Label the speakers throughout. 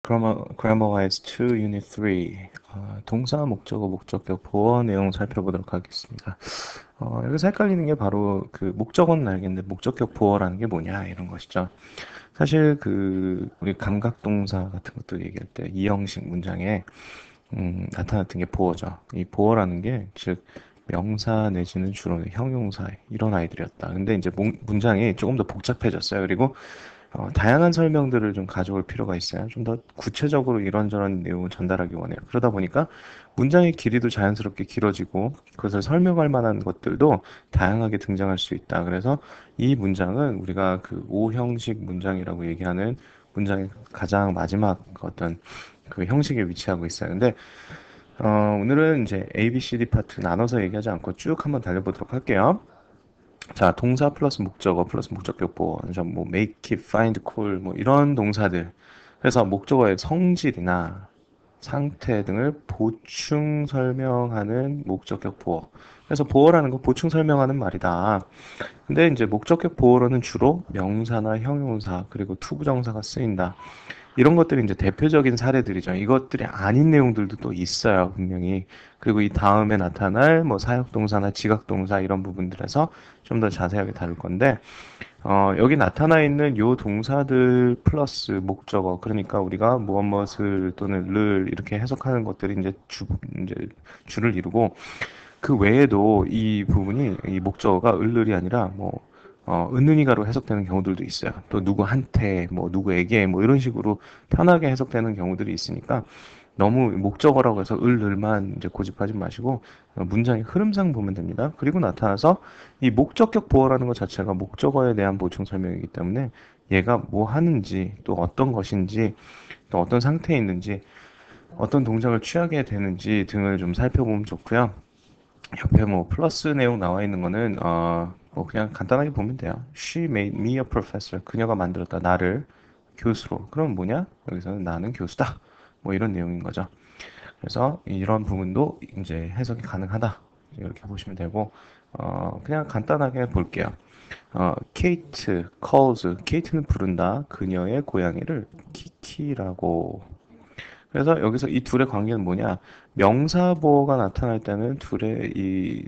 Speaker 1: Grammarize 2 Unit 3 동사, 목적어, 목적격, 보어 내용 살펴보도록 하겠습니다. 여기서 헷갈리는 게 바로 그 목적어는 알겠는데 목적격 보어라는 게 뭐냐 이런 것이죠. 사실 그 우리 감각동사 같은 것도 얘기할 때 이 형식 문장에 나타났던 게 보어죠. 이 보어라는 게 즉 명사 내지는 주로 형용사 이런 아이들이었다. 근데 이제 문장이 조금 더 복잡해졌어요. 그리고 다양한 설명들을 좀 가져올 필요가 있어요. 좀 더 구체적으로 이런저런 내용을 전달하기 원해요. 그러다 보니까 문장의 길이도 자연스럽게 길어지고 그것을 설명할 만한 것들도 다양하게 등장할 수 있다. 그래서 이 문장은 우리가 그 오형식 문장이라고 얘기하는 문장의 가장 마지막 어떤 그 형식에 위치하고 있어요. 근데 오늘은 이제 A, B, C, D 파트 나눠서 얘기하지 않고 쭉 한번 달려보도록 할게요. 자, 동사 플러스 목적어 플러스 목적격 보어, 뭐 make, keep, find, call 뭐 이런 동사들. 그래서 목적어의 성질이나 상태 등을 보충 설명하는 목적격 보어. 그래서 보어라는 건 보충 설명하는 말이다. 근데 이제 목적격 보어로는 주로 명사나 형용사 그리고 투부정사가 쓰인다. 이런 것들이 이제 대표적인 사례들이죠. 이것들이 아닌 내용들도 또 있어요, 분명히. 그리고 이 다음에 나타날 뭐 사역동사나 지각동사 이런 부분들에서 좀 더 자세하게 다룰 건데, 여기 나타나 있는 요 동사들 플러스 목적어, 그러니까 우리가 무엇을 또는 를 이렇게 해석하는 것들이 이제 주를 이루고, 그 외에도 이 부분이 이 목적어가 을을이 아니라 뭐 은은이가로 해석되는 경우들도 있어요. 또 누구한테 뭐 누구에게 뭐 이런 식으로 편하게 해석되는 경우들이 있으니까 너무 목적어라고 해서 을만 이제 고집하지 마시고 문장의 흐름상 보면 됩니다. 그리고 나타나서 이 목적격 보어라는 것 자체가 목적어에 대한 보충 설명이기 때문에 얘가 뭐 하는지 또 어떤 것인지 또 어떤 상태에 있는지 어떤 동작을 취하게 되는지 등을 좀 살펴보면 좋고요. 옆에 뭐 플러스 내용 나와 있는 거는 뭐 그냥 간단하게 보면 돼요. She made me a professor. 그녀가 만들었다 나를 교수로. 그럼 뭐냐? 여기서는 나는 교수다. 뭐 이런 내용인 거죠. 그래서 이런 부분도 이제 해석이 가능하다. 이렇게 보시면 되고 그냥 간단하게 볼게요. 케이트 calls. 케이트는 부른다. 그녀의 고양이를 키키라고. 그래서 여기서 이 둘의 관계는 뭐냐? 명사보어가 나타날 때는 둘의 이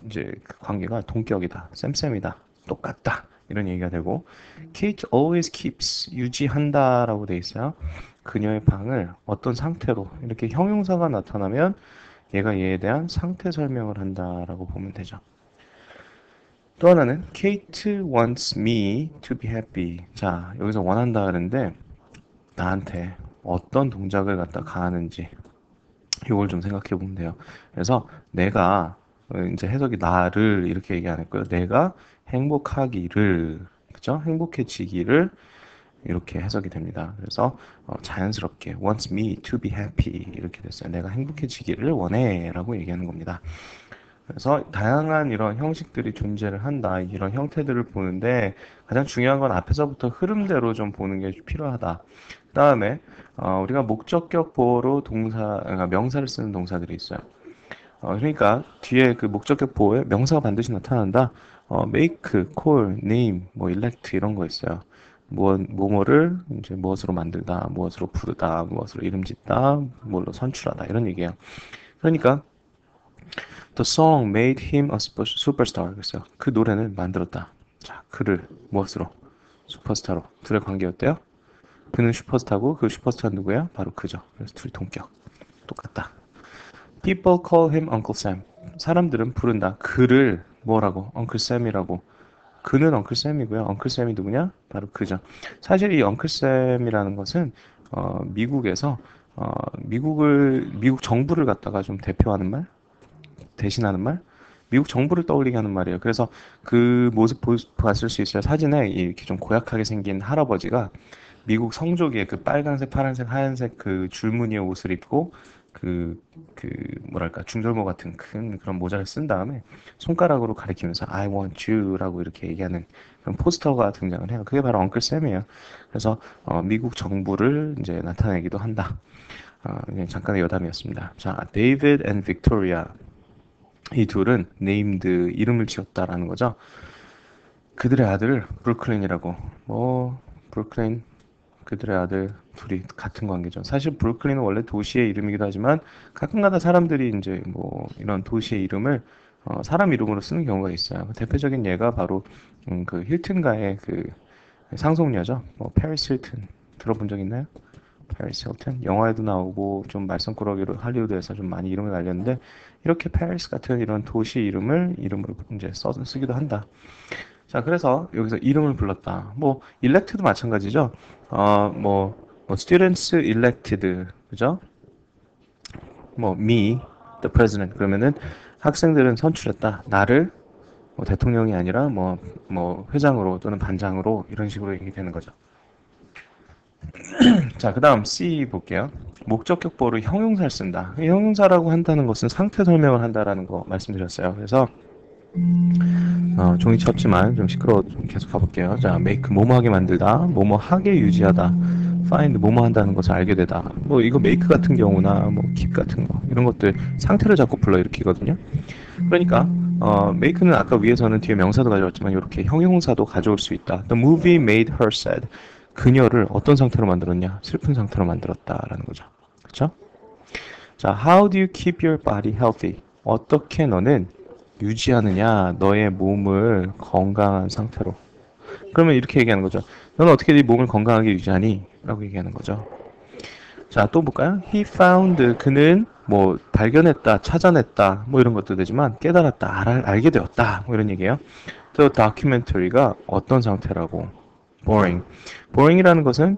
Speaker 1: 이제 그 관계가 동격이다, 쌤쌤이다, 똑같다 이런 얘기가 되고, Kate always keeps 유지한다라고 돼 있어요. 그녀의 방을 어떤 상태로 이렇게 형용사가 나타나면 얘가 얘에 대한 상태 설명을 한다라고 보면 되죠. 또 하나는 Kate wants me to be happy. 자, 여기서 원한다 그러는데 나한테 어떤 동작을 갖다 가하는지 이걸 좀 생각해 보면 돼요. 그래서 내가 이제 해석이 나를 이렇게 얘기 안 했고요. 내가 행복하기를 그죠? 행복해지기를 이렇게 해석이 됩니다. 그래서 자연스럽게 wants me to be happy 이렇게 됐어요. 내가 행복해지기를 원해라고 얘기하는 겁니다. 그래서 다양한 이런 형식들이 존재를 한다. 이런 형태들을 보는데 가장 중요한 건 앞에서부터 흐름대로 좀 보는 게 필요하다. 그다음에 우리가 목적격 보어로 그러니까 명사를 쓰는 동사들이 있어요. 그러니까 뒤에 그 목적격 보어에 명사가 반드시 나타난다. make, call, name, 뭐 elect 이런 거 있어요. 뭐뭐를 이제 무엇으로 만들다, 무엇으로 부르다, 무엇으로 이름짓다, 뭘로 선출하다 이런 얘기예요. 그러니까 The song made him a superstar. 그랬어요. 그 노래는 만들었다. 자, 그를 무엇으로? 슈퍼스타로. 둘의 관계 어때요? 그는 슈퍼스타고 그 슈퍼스타는 누구야? 바로 그죠. 그래서 둘이 동격. 똑같다. People call him Uncle Sam. 사람들은 부른다. 그를 뭐라고? Uncle Sam이라고. 그는 Uncle Sam이고요. Uncle Sam이 누구냐? 바로 그죠. 사실 이 Uncle Sam이라는 것은 미국에서 미국 정부를 갖다가 좀 대표하는 말, 대신하는 말, 미국 정부를 떠올리게 하는 말이에요. 그래서 그 모습 봤을 수 있어요. 사진에 이렇게 좀 고약하게 생긴 할아버지가 미국 성조기에 그 빨간색, 파란색, 하얀색 그 줄무늬의 옷을 입고 그, 그, 뭐랄까, 중절모 같은 큰 그런 모자를 쓴 다음에 손가락으로 가리키면서 I want you라고 이렇게 얘기하는 그런 포스터가 등장을 해요. 그게 바로 엉클 샘이에요. 그래서 미국 정부를 이제 나타내기도 한다. 그냥 잠깐의 여담이었습니다. 자, 데이비드 앤 빅토리아. 이 둘은 네임드 이름을 지었다라는 거죠. 그들의 아들 브루클린이라고. 뭐 브루클린 그들의 아들 둘이 같은 관계죠. 사실 브루클린은 원래 도시의 이름이기도 하지만 가끔가다 사람들이 이제 뭐 이런 도시의 이름을 사람 이름으로 쓰는 경우가 있어요. 대표적인 예가 바로 그 힐튼가의 그 상속녀죠. 뭐 페리스 힐튼 들어본 적 있나요? 페리스 힐튼 영화에도 나오고 좀 말썽꾸러기로 할리우드에서 좀 많이 이름을 날렸는데 이렇게 페리스 같은 이런 도시 이름으로 이제 쓰기도 한다. 자, 그래서 여기서 이름을 불렀다. 뭐 elect도 마찬가지죠. 뭐 students elected, 그죠? 뭐 me, the president 그러면은 학생들은 선출했다. 나를 뭐 대통령이 아니라 뭐 회장으로 또는 반장으로 이런 식으로 얘기되는 거죠. 자, 그다음 C 볼게요. 목적격 보어로 형용사를 쓴다. 형용사라고 한다는 것은 상태 설명을 한다라는 거 말씀드렸어요. 그래서 종이 쳤지만 좀 시끄러워 좀 계속 가볼게요. 자, make 뭐뭐 하게 만들다, 뭐뭐 하게 유지하다, find 뭐뭐 한다는 것을 알게 되다. 뭐 이거 make 같은 경우나 뭐 keep 같은 거 이런 것들 상태를 자꾸 불러일으키거든요. 그러니까 make는 아까 위에서는 뒤에 명사도 가져왔지만 이렇게 형용사도 가져올 수 있다. The movie made her sad. 그녀를 어떤 상태로 만들었냐? 슬픈 상태로 만들었다라는 거죠. 그렇죠? 자, how do you keep your body healthy? 어떻게 너는 유지하느냐? 너의 몸을 건강한 상태로. 그러면 이렇게 얘기하는 거죠. 너는 어떻게 네 몸을 건강하게 유지하니? 라고 얘기하는 거죠. 자, 또 볼까요? He found, 그는 뭐 발견했다, 찾아냈다, 뭐 이런 것도 되지만 깨달았다, 알게 되었다, 뭐 이런 얘기예요. The documentary가 어떤 상태라고? boring. boring이라는 것은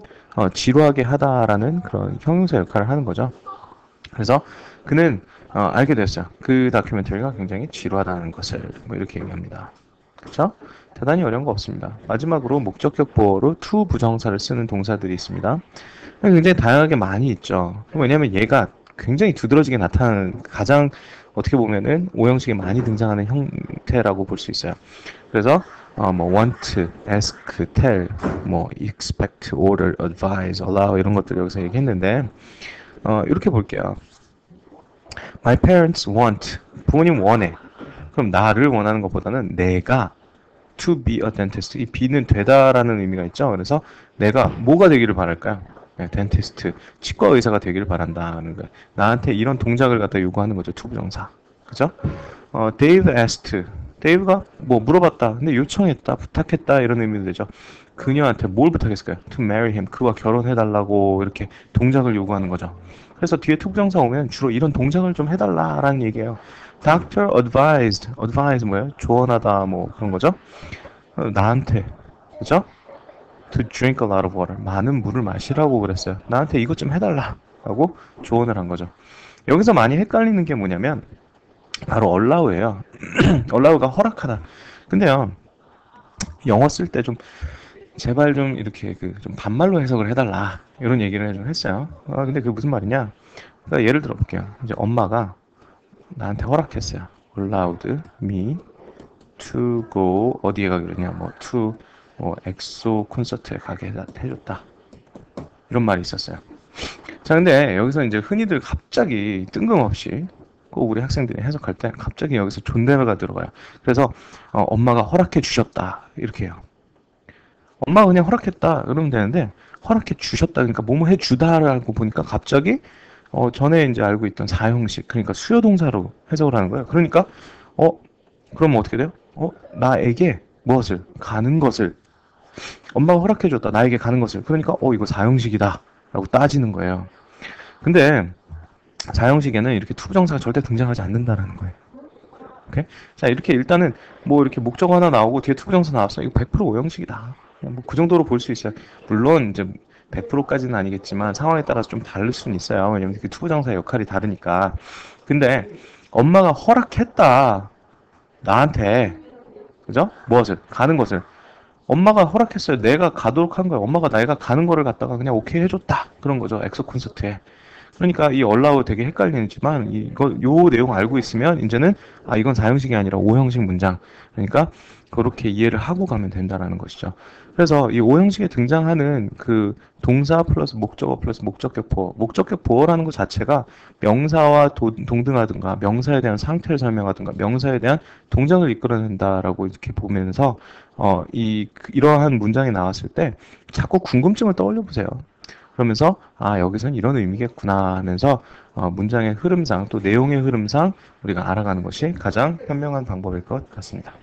Speaker 1: 지루하게 하다라는 그런 형용사 역할을 하는 거죠. 그래서 그는 알게 됐어요. 그 다큐멘터리가 굉장히 지루하다는 것을 뭐 이렇게 얘기합니다. 그렇죠? 대단히 어려운 거 없습니다. 마지막으로 목적격 보어로 to 부정사를 쓰는 동사들이 있습니다. 굉장히 다양하게 많이 있죠. 왜냐하면 얘가 굉장히 두드러지게 나타나는 가장 어떻게 보면은 오형식에 많이 등장하는 형태라고 볼 수 있어요. 그래서 뭐 want, ask, tell, 뭐 expect, order, advise, allow 이런 것들 여기서 얘기했는데 이렇게 볼게요. My parents want, 부모님 원해. 그럼 나를 원하는 것보다는 내가 to be a dentist. 이 be는 되다라는 의미가 있죠. 그래서 내가 뭐가 되기를 바랄까요? 네, dentist, 치과 의사가 되기를 바란다는 거예요. 나한테 이런 동작을 갖다 요구하는 거죠. to 부정사. 그죠? Dave asked. 데이브가 뭐 물어봤다. 근데 요청했다. 부탁했다. 이런 의미도 되죠. 그녀한테 뭘 부탁했을까요? To marry him. 그와 결혼해달라고 이렇게 동작을 요구하는 거죠. 그래서 뒤에 투부정사 오면 주로 이런 동작을 좀 해달라라는 얘기예요. Doctor advised. advise 뭐예요? 조언하다 뭐 그런 거죠. 나한테. 그죠? To drink a lot of water. 많은 물을 마시라고 그랬어요. 나한테 이것 좀 해달라라고 조언을 한 거죠. 여기서 많이 헷갈리는 게 뭐냐면 바로 allow예요. allow가 허락하다. 근데요, 영어 쓸 때 좀 제발 좀 이렇게 좀 반말로 해석을 해달라 이런 얘기를 좀 했어요. 근데 그게 무슨 말이냐? 그러니까 예를 들어 볼게요. 이제 엄마가 나한테 허락했어요. allowed me to go 어디에 가기로 했냐? 뭐 to 엑소 콘서트에 가게 해줬다. 이런 말이 있었어요. 자, 근데 여기서 이제 흔히들 갑자기 뜬금없이 꼭 우리 학생들이 해석할 때 갑자기 여기서 존댓말가 들어가요. 그래서 엄마가 허락해 주셨다 이렇게 해요. 엄마가 그냥 허락했다 그러면 되는데 허락해 주셨다 그러니까 뭐뭐 해 주다라고 보니까 갑자기 전에 이제 알고 있던 사형식 그러니까 수요동사로 해석을 하는 거예요. 그러니까 그럼 어떻게 돼요? 나에게 무엇을 가는 것을 엄마가 허락해 줬다 나에게 가는 것을 그러니까 이거 사형식이다 라고 따지는 거예요. 근데 사형식에는 이렇게 투부정사가 절대 등장하지 않는다라는 거예요. 오케이? 자, 이렇게 일단은 뭐 이렇게 목적 하나 나오고 뒤에 투부정사 나왔어. 이거 100% 오형식이다. 뭐 그 정도로 볼 수 있어요. 물론 이제 100%까지는 아니겠지만 상황에 따라서 좀 다를 수는 있어요. 왜냐면 그 투부정사의 역할이 다르니까. 근데 엄마가 허락했다. 나한테. 그죠? 무엇을? 가는 것을. 엄마가 허락했어요. 내가 가도록 한 거예요. 엄마가 내가 가는 거를 갖다가 그냥 오케이 해줬다. 그런 거죠. 엑소 콘서트에. 그러니까 이 allow 되게 헷갈리지만 요 내용 알고 있으면 이제는 이건 4형식이 아니라 5형식 문장. 그러니까 그렇게 이해를 하고 가면 된다라는 것이죠. 그래서 이 5형식에 등장하는 그 동사 플러스 목적어 플러스 목적격 보어. 목적격 보어라는 것 자체가 명사와 동등하든가 명사에 대한 상태를 설명하든가 명사에 대한 동작을 이끌어낸다라고 이렇게 보면서 이러한 문장이 나왔을 때 자꾸 궁금증을 떠올려 보세요. 그러면서 아, 여기선 이런 의미겠구나 하면서 문장의 흐름상 또 내용의 흐름상 우리가 알아가는 것이 가장 현명한 방법일 것 같습니다.